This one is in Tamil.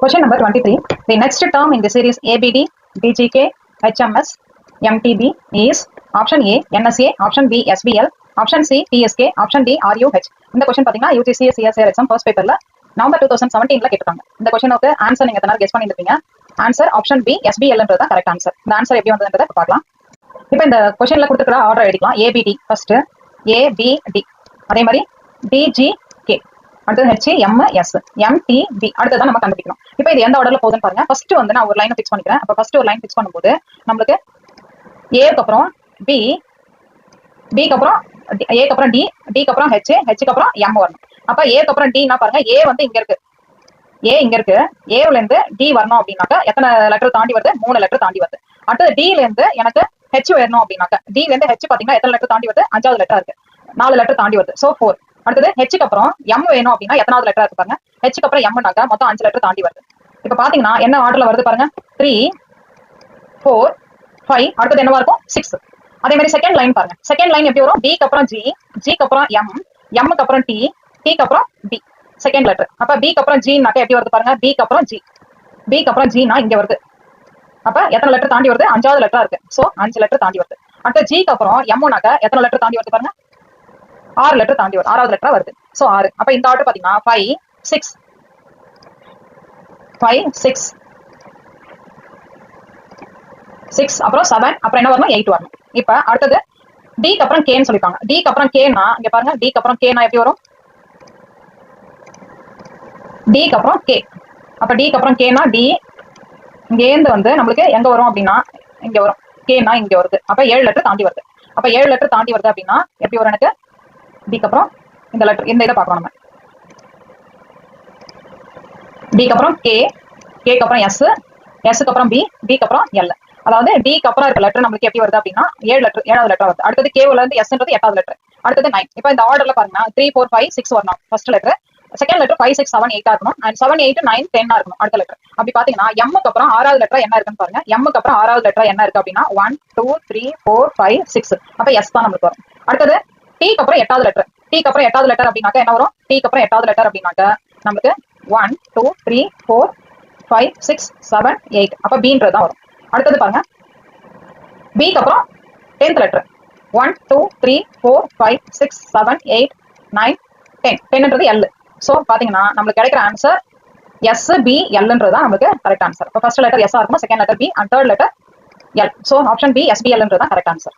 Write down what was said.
Question number 23. The next term in the series ABD, DGK, HMS, MTB is option A, NSA, option B, SBL, option C, TSK, option D, RUH. இந்த கொஸ்டின் பாத்தீங்கன்னா UGC CSIR எக்ஸாம் ஃபர்ஸ்ட் பேப்பர்ல நவம்பர் 2017ல கேட்டாங்க. இந்த கொஸ்டினுக்கு ஆன்சர் நீங்க எத்தனை கெஸ் பண்ணிருப்பீங்க? ஆன்சர் ஆப்ஷன் பி SBLன்றது தான் கரெக்ட் ஆன்சர். இந்த ஆன்சர் எப்படி வந்ததுன்றதை பார்க்கலாம். இப்போ இந்த கொஸ்டின்ல கொடுத்துக்கிற ஆர்டர் எடுக்கலாம். ABD ஃபர்ஸ்ட், ABD, அதே மாதிரி DGK, அடுத்தது HMS, MTB, அடுத்ததான் நம்ம கண்டுபிடிக்கணும். இப்போ இது எந்த ஆர்டர்ல போகுதுன்னு பாருங்க. ஃபர்ஸ்ட் வந்து நான் ஒரு லைனை ஃபிக்ஸ் பண்ணிக்கிறேன். அப்போ ஃபர்ஸ்ட் ஒரு லைன் ஃபிக்ஸ் பண்ணும்போது நம்மளுக்கு ஏக்கு அப்புறம் பி, பிக்கு அப்புறம் ஏக்கு அப்புறம் டி, டிக்கு அப்புறம் ஹெச், ஹெச்சுக்கு அப்புறம் எம் வரணும். அப்ப ஏக்கு அப்புறம் டினா பாருங்க, ஏ வந்து இங்க இருக்கு, ஏ இங்க இருக்கு. ஏல இருந்து டி வரணும் அப்படின்னாக்கா எத்தனை லெட்டர் தாண்டி வருது? 3 லெட்டர் தாண்டி வருது. அடுத்தது டில இருந்து எனக்கு ஹெச் வரணும் அப்படின்னாக்கா டில இருந்து ஹெச் பாத்தீங்கன்னா எத்தனை லெட்டர் தாண்டி வருது? 5வது லெட்டர் இருக்கு, 4 லெட்டர் தாண்டி வருது. சோ 4. அடுத்தது ஹெச்சுக்கு அப்புறம் எம் வேணும் அப்படின்னா எத்தனாவது லெட்டர் இருக்கு பாருங்க? ஹெச்சுக்கு அப்புறம் எம்னாக்கா மொத்தம் 5 லெட்டர் தாண்டி வருது. இப்ப பாத்தீங்கன்னா என்ன ஆர்டர்ல வருது பாருங்க? 3, 4, 5, அடுத்தது என்னவா இருக்கும்? 6. அதே மாதிரி செகண்ட் லைன் பாருங்க. செகண்ட் லைன் எப்படி வரும்? டிக்கு அப்புறம் ஜி, ஜிக்கு அப்புறம் எம், எம்க்கு அப்புறம் டி, டிக்கு அப்புறம் டி, செகண்ட் லெட்டர். அப்ப பிக்கு அப்புறம் ஜினாக்க எப்படி வருது பாருங்க? பிக்கு அப்புறம் ஜி, பிக்கு அப்புறம் ஜினா இங்க வருது. அப்ப எத்தனை லெட்டர் தாண்டி வருது? 5வது லெட்டரா இருக்கு. சோ 5 லெட்டர் தாண்டி வருது. அடுத்த ஜிக்கு அப்புறம் எம்னாக்க எத்தனை லெட்டர் தாண்டி வருது பாருங்க? 6 லெட்டர் தாண்டி வருது, 6வது லெட்டரா வருது. சோ 6. அப்ப இந்த ஆர்டர் பாத்தீங்கன்னா 5, 6, 5, 6, 6, அப்புறம் 7, அப்புறம் என்ன வரணும்? 8 வரணும். இப்ப அடுத்தது டிக்கு அப்புறம் கேன்னு சொல்லிருக்காங்க. டிக்கு அப்புறம் கேனா இங்க பாருங்க, டிக்கு அப்புறம் கேனா எப்படி வரும்? டிக்கு அப்புறம் கே. அப்ப டிக்கு அப்புறம் கேனா டி, இங்கேருந்து வந்து நம்மளுக்கு எங்க வரும் அப்படின்னா இங்க வரும். கேனா இங்க வருது. அப்ப 7 லெட்டர் தாண்டி வருது. அப்ப 7 லெட்டர் தாண்டி வருது அப்படின்னா எப்படி வரும்? எனக்கு டிக்கு அப்புறம் இந்த லெட்டர், இந்த இதை பார்க்கணும் நம்ம. டிக்கு அப்புறம் கே, கேக்கு அப்புறம் எஸ், எஸ்க்கு அப்புறம் பி, பிக்கு அப்புறம் எல். அதாவது டிக்கு அப்புறம் இருக்க லெட்டர் நம்மளுக்கு எப்படி வருது அப்படின்னா 7 லெட்டர், 7வது லெட்டர் வருது. அடுத்தது கேவுல இருந்து எஸ்ன்றது 8வது லெட்டர், அடுத்தது 9. இப்போ இந்த ஆர்டர்ல பாருங்க 3, 4, 5, 6 வரணும் ஃபர்ஸ்ட் லெட்டர். செகண்ட் லெட்டர் 5, 6, 7, 8 இருக்கணும். அண்ட் 7, 8, 9, 10 இருக்கணும் அடுத்த லெட்டர். அப்படி பாத்தீங்கன்னா எம்முக்கு அப்புறம் 6வது லெட்டர் என்ன இருக்குன்னு பாருங்க. எம்முக்கு அப்புறம் 6வது லெட்டர் என்ன இருக்கு அப்படின்னா 1, 2, 3, 4, 5, 6. அப்ப எஸ் தான் நம்மளுக்கு வரும். அடுத்தது டிக்கு அப்புறம் 8வது லெட்டர். டிக்கு அப்புறம் 8வது லெட்டர் அப்படின்னாக்க என்ன வரும்? டிக்கு அப்புறம் 8வது லெட்டர் அப்படின்னாக்க நமக்கு 1, 2, 3, 4, 5, 6, 7, 8. அப்ப பீன்றது தான் வரும். அடுத்தது பாருங்க பிக்கு அப்புறம் 10th லெட்டர் 1, 2, 3, 4, 5, 6, 7, 8, 9, 10. 10ன்றது எல். சோ பாத்தீங்கன்னா நம்மளுக்கு கிடைக்கிற ஆன்சர் எஸ், பி, எல்ன்றது தான் நமக்கு கரெக்ட் ஆன்சர். இப்போ ஃபர்ஸ்ட் லெட்டர் எஸ் இருக்கும், second letter B, and third letter L. So option B SBL தான் கரெக்ட் ஆன்சர்.